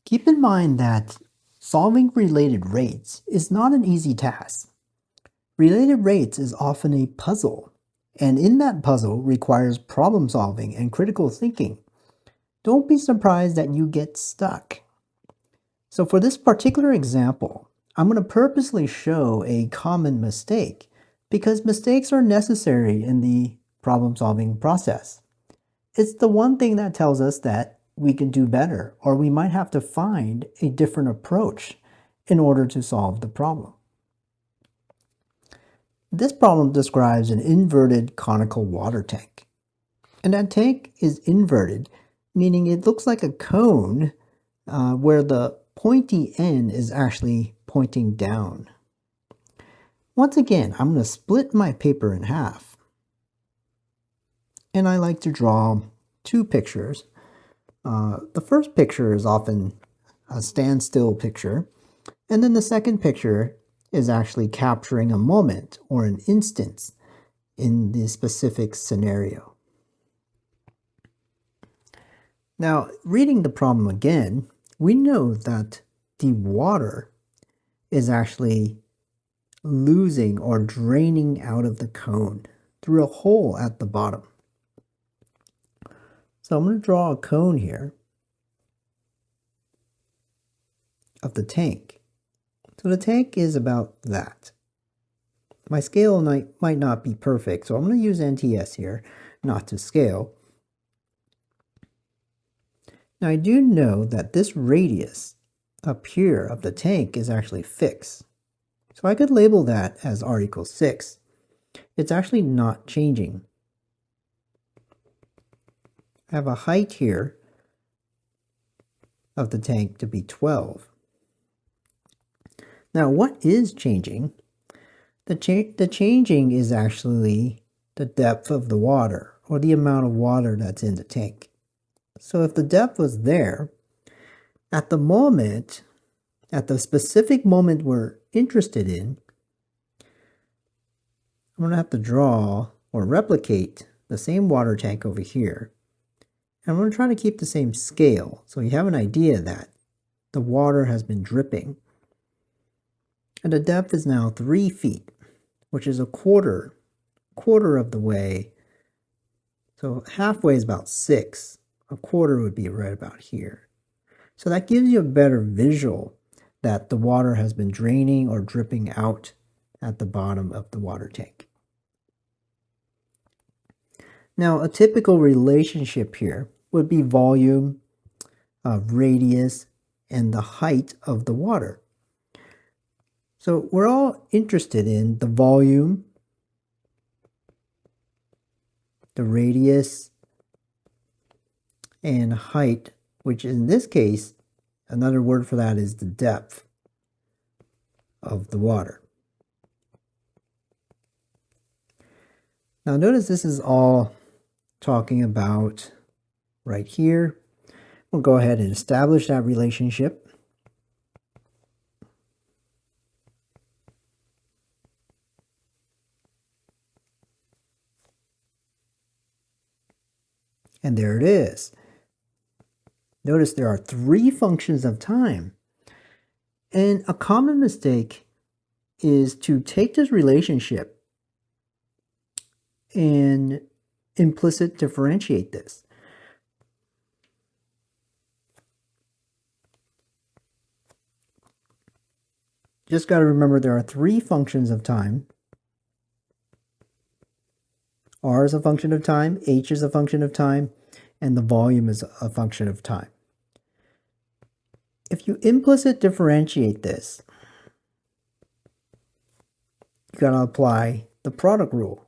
Keep in mind that solving related rates is not an easy task. Related rates is often a puzzle, and in that puzzle requires problem solving and critical thinking. Don't be surprised that you get stuck. So for this particular example, I'm going to purposely show a common mistake because mistakes are necessary in the problem solving process. It's the one thing that tells us that we can do better, or we might have to find a different approach in order to solve the problem. This problem describes an inverted conical water tank. And that tank is inverted, meaning it looks like a cone where the pointy end is actually pointing down. Once again, I'm going to split my paper in half. And I like to draw two pictures. The first picture is often a standstill picture, and then the second picture is actually capturing a moment or an instance in the specific scenario. Now, reading the problem again, we know that the water is actually losing or draining out of the cone through a hole at the bottom. So I'm going to draw a cone here of the tank. So the tank is about that. My scale might not be perfect, so I'm going to use NTS here, not to scale. Now I do know that this radius up here of the tank is actually fixed. So I could label that as r equals 6. It's actually not changing. I have a height here of the tank to be 12. Now, what is changing? The changing is actually the depth of the water, or the amount of water that's in the tank. So if the depth was there, at the moment, at the specific moment we're interested in, I'm going to have to draw or replicate the same water tank over here. And I'm going to try to keep the same scale, so you have an idea that the water has been dripping. And the depth is now 3 feet, which is a quarter of the way. So halfway is about 6. A quarter would be right about here. So that gives you a better visual that the water has been draining or dripping out at the bottom of the water tank. Now, a typical relationship here would be volume, radius, and the height of the water. So we're all interested in the volume, the radius, and height, which in this case, another word for that is the depth of the water. Now notice this is all talking about right here. We'll go ahead and establish that relationship. And there it is. Notice there are 3 functions of time. And a common mistake is to take this relationship and implicit differentiate this. Just got to remember there are 3 functions of time. R is a function of time, H is a function of time, and the volume is a function of time. If you implicit differentiate this, you got to apply the product rule.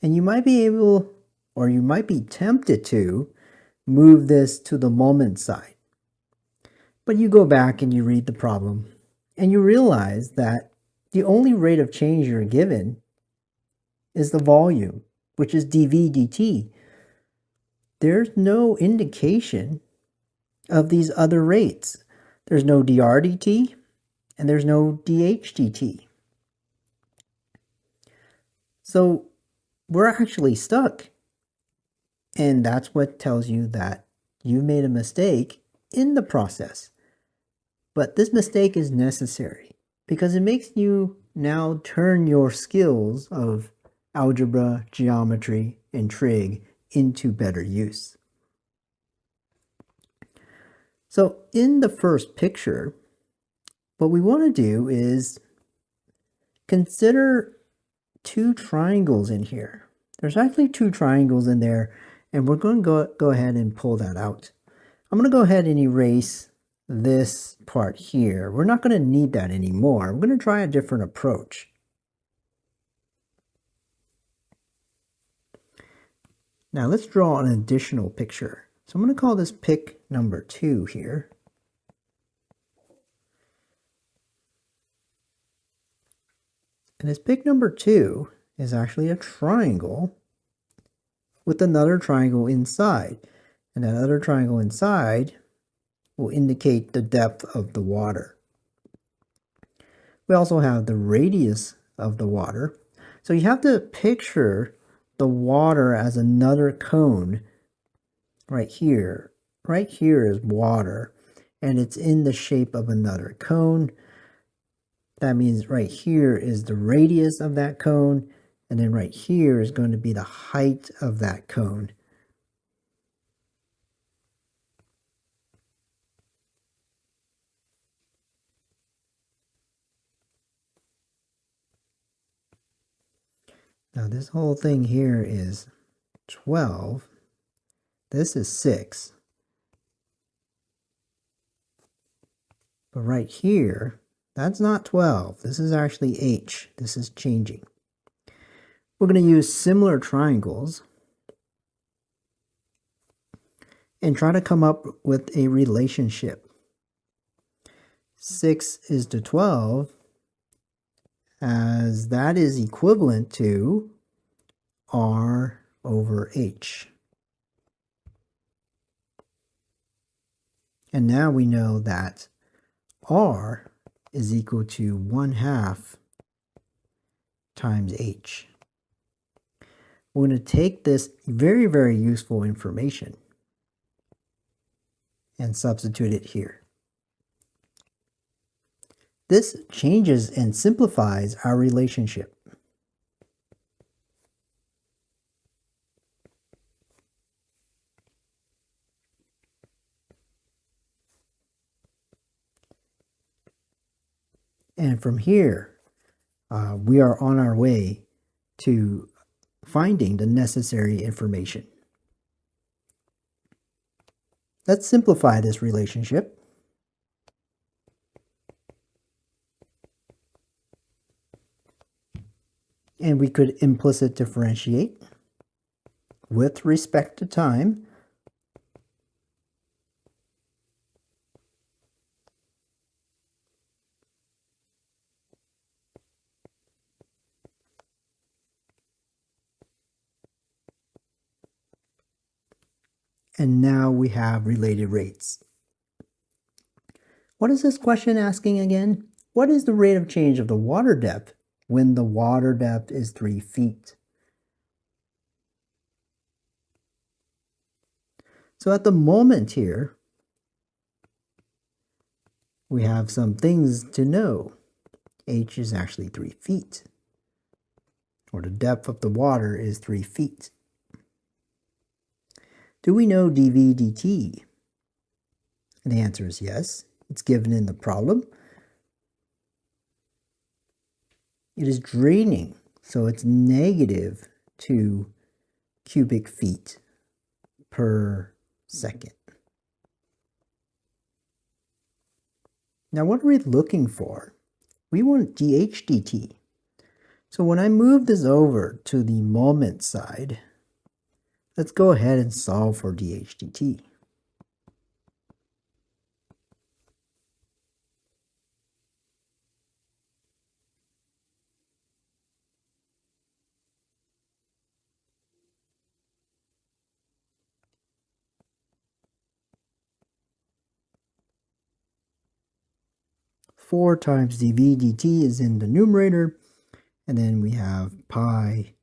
And you might be able, or you might be tempted to, move this to the moment side. But you go back and you read the problem, and you realize that the only rate of change you're given is the volume, which is dV dt. There's no indication of these other rates. There's no dr dt, and there's no dH dt. So we're actually stuck. And that's what tells you that you made a mistake in the process. But this mistake is necessary because it makes you now turn your skills of algebra, geometry, and trig into better use. So in the first picture, what we want to do is consider two triangles in here. There's actually two triangles in there, and we're going to go ahead and pull that out. I'm going to go ahead and erase this part here. We're not going to need that anymore. I'm going to try a different approach. Now let's draw an additional picture. So I'm going to call this pic number 2 here. And this pic number 2 is actually a triangle with another triangle inside. And that other triangle inside will indicate the depth of the water. We also have the radius of the water. So you have to picture the water as another cone right here. Right here is water, and it's in the shape of another cone. That means right here is the radius of that cone, and then right here is going to be the height of that cone. Now this whole thing here is 12. This is 6. But right here, that's not 12. This is actually h. This is changing. We're going to use similar triangles and try to come up with a relationship. 6 is to 12, as that is equivalent to r over h. And now we know that r is equal to 1/2 times h. We're going to take this very, very useful information and substitute it here. This changes and simplifies our relationship. And from here, we are on our way to finding the necessary information. Let's simplify this relationship. And we could implicit differentiate with respect to time. And now we have related rates. What is this question asking again? What is the rate of change of the water depth when the water depth is 3 feet? So at the moment here, we have some things to know. H is actually 3 feet, or the depth of the water is 3 feet. Do we know dV dt? And the answer is yes. It's given in the problem. It is draining, so it's -2 cubic feet per second. Now what are we looking for? We want dH dt. So when I move this over to the moment side, let's go ahead and solve for dH dt. Four times dV dt is in the numerator, and then we have pi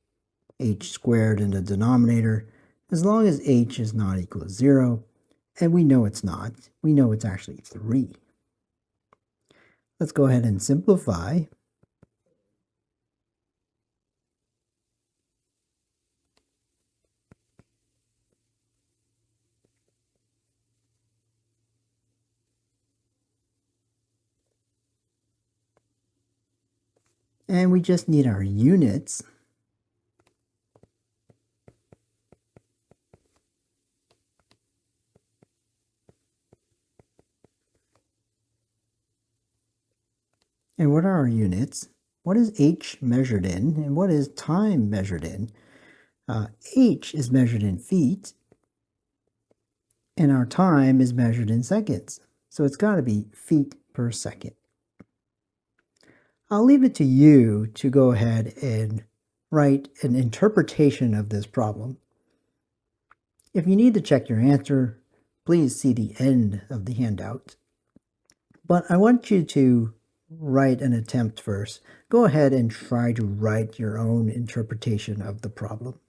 h squared in the denominator, as long as h is not equal to 0, and we know it's not. We know it's actually 3. Let's go ahead and simplify. And we just need our units. And what are our units? What is h measured in, and what is time measured in? H is measured in feet, and our time is measured in seconds. So it's got to be feet per second. I'll leave it to you to go ahead and write an interpretation of this problem. If you need to check your answer, please see the end of the handout. But I want you to write an attempt first. Go ahead and try to write your own interpretation of the problem.